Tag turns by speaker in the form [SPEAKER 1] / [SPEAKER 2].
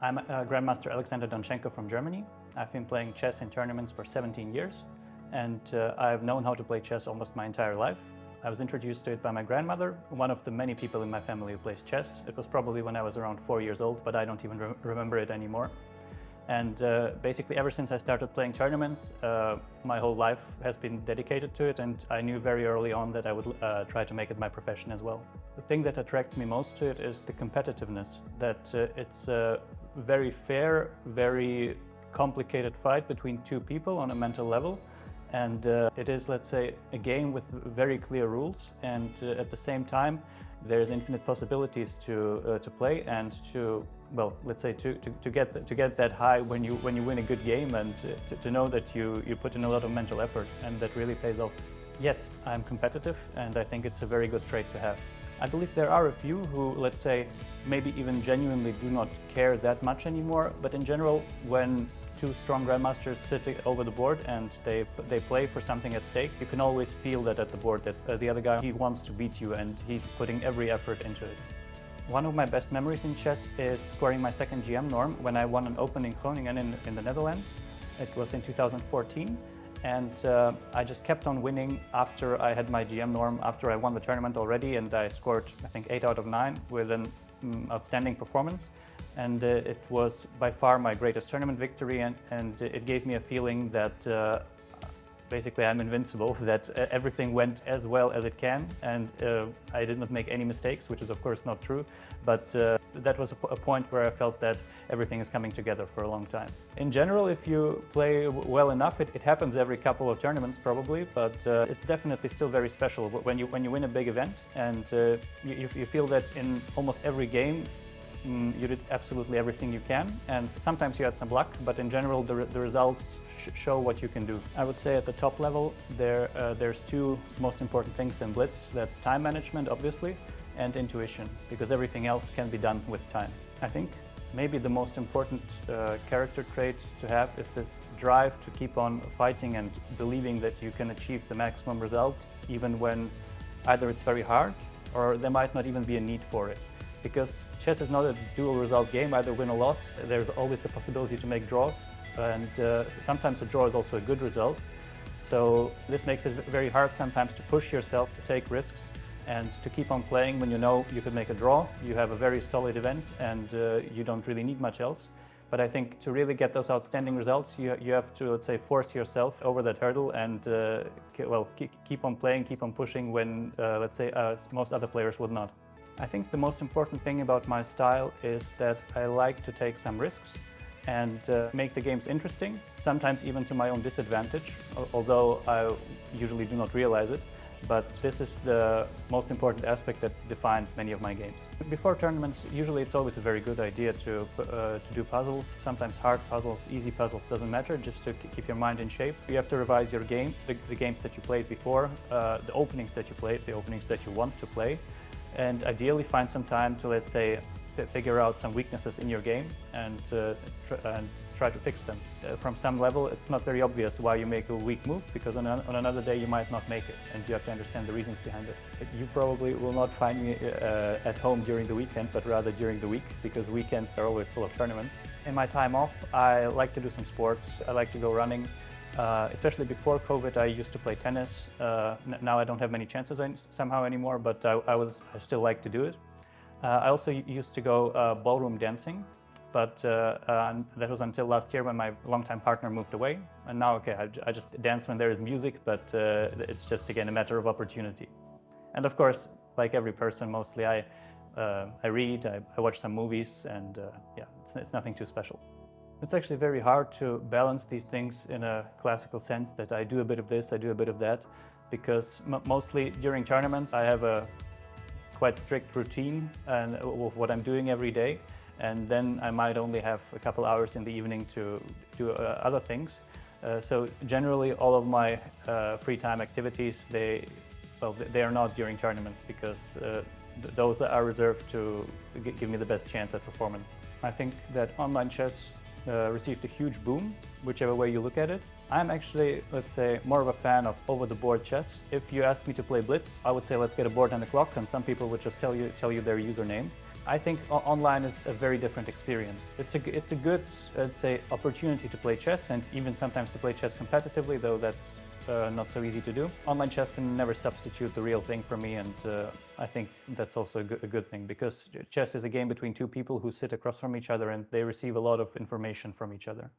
[SPEAKER 1] I'm Grandmaster Alexandr Donchenko from Germany. I've been playing chess in tournaments for 17 years, and I've known how to play chess almost my entire life. I was introduced to it by my grandmother, one of the many people in my family who plays chess. It was probably when I was around 4 years old, but I don't even remember it anymore. And basically ever since I started playing tournaments, my whole life has been dedicated to it, and I knew very early on that I would try to make it my profession as well. The thing that attracts me most to it is the competitiveness, that it's a very fair, very complicated fight between two people on a mental level. And it is, let's say, a game with very clear rules, and at the same time there's infinite possibilities to play and to, well, let's say to get that high when you win a good game, and to know that you put in a lot of mental effort, and that really pays off. Yes, I'm competitive, and I think it's a very good trait to have. I believe there are a few who, let's say, maybe even genuinely do not care that much anymore, but in general, when two strong grandmasters sit over the board and they play for something at stake, you can always feel that at the board that the other guy, he wants to beat you and he's putting every effort into it. One of my best memories in chess is scoring my second GM norm when I won an Open in Groningen in the Netherlands. It was in 2014, and I just kept on winning after I had my GM norm, after I won the tournament already, and I scored, I think, 8 out of 9 with an outstanding performance. And it was by far my greatest tournament victory, and it gave me a feeling that basically I'm invincible, that everything went as well as it can, and I did not make any mistakes, which is of course not true, but that was a point where I felt that everything is coming together for a long time. In general, if you play well enough, it happens every couple of tournaments probably, but it's definitely still very special when you win a big event, and you feel that in almost every game you did absolutely everything you can, and sometimes you had some luck, but in general the results show what you can do. I would say at the top level there's two most important things in Blitz. That's time management, obviously, and intuition, because everything else can be done with time. I think maybe the most important character trait to have is this drive to keep on fighting and believing that you can achieve the maximum result, even when either it's very hard or there might not even be a need for it. Because chess is not a dual result game, either win or loss. There's always the possibility to make draws, and sometimes a draw is also a good result. So this makes it very hard sometimes to push yourself to take risks and to keep on playing when you know you could make a draw, you have a very solid event, and you don't really need much else. But I think to really get those outstanding results, you have to, let's say, force yourself over that hurdle and well, keep on playing, keep on pushing when, let's say, most other players would not. I think the most important thing about my style is that I like to take some risks and make the games interesting, sometimes even to my own disadvantage, although I usually do not realize it. But this is the most important aspect that defines many of my games. Before tournaments, usually it's always a very good idea to do puzzles, sometimes hard puzzles, easy puzzles, doesn't matter, just to keep your mind in shape. You have to revise your game, the games that you played before, the openings that you played, the openings that you want to play, and ideally find some time to, let's say, figure out some weaknesses in your game and try to fix them. From some level, it's not very obvious why you make a weak move, because on another day you might not make it, and you have to understand the reasons behind it. You probably will not find me at home during the weekend, but rather during the week, because weekends are always full of tournaments. In my time off, I like to do some sports. I like to go running. Especially before COVID, I used to play tennis. Now I don't have many chances somehow anymore, but I still like to do it. I also used to go ballroom dancing, but that was until last year when my longtime partner moved away. And now, okay, I just dance when there is music, but it's just, again, a matter of opportunity. And of course, like every person, mostly I read, I watch some movies, and yeah, it's nothing too special. It's actually very hard to balance these things in a classical sense, that I do a bit of this, I do a bit of that, because mostly during tournaments I have a quite strict routine and what I'm doing every day, and then I might only have a couple hours in the evening to do other things. So generally all of my free time activities, they are not during tournaments, because those are reserved to give me the best chance at performance. I think that online chess received a huge boom, whichever way you look at it. I'm actually, let's say, more of a fan of over-the-board chess. If you asked me to play Blitz, I would say let's get a board and a clock, and some people would just tell you their username. I think online is a very different experience. It's a good, let's say, opportunity to play chess and even sometimes to play chess competitively, though that's not so easy to do. Online chess can never substitute the real thing for me, and I think that's also a good thing, because chess is a game between two people who sit across from each other and they receive a lot of information from each other.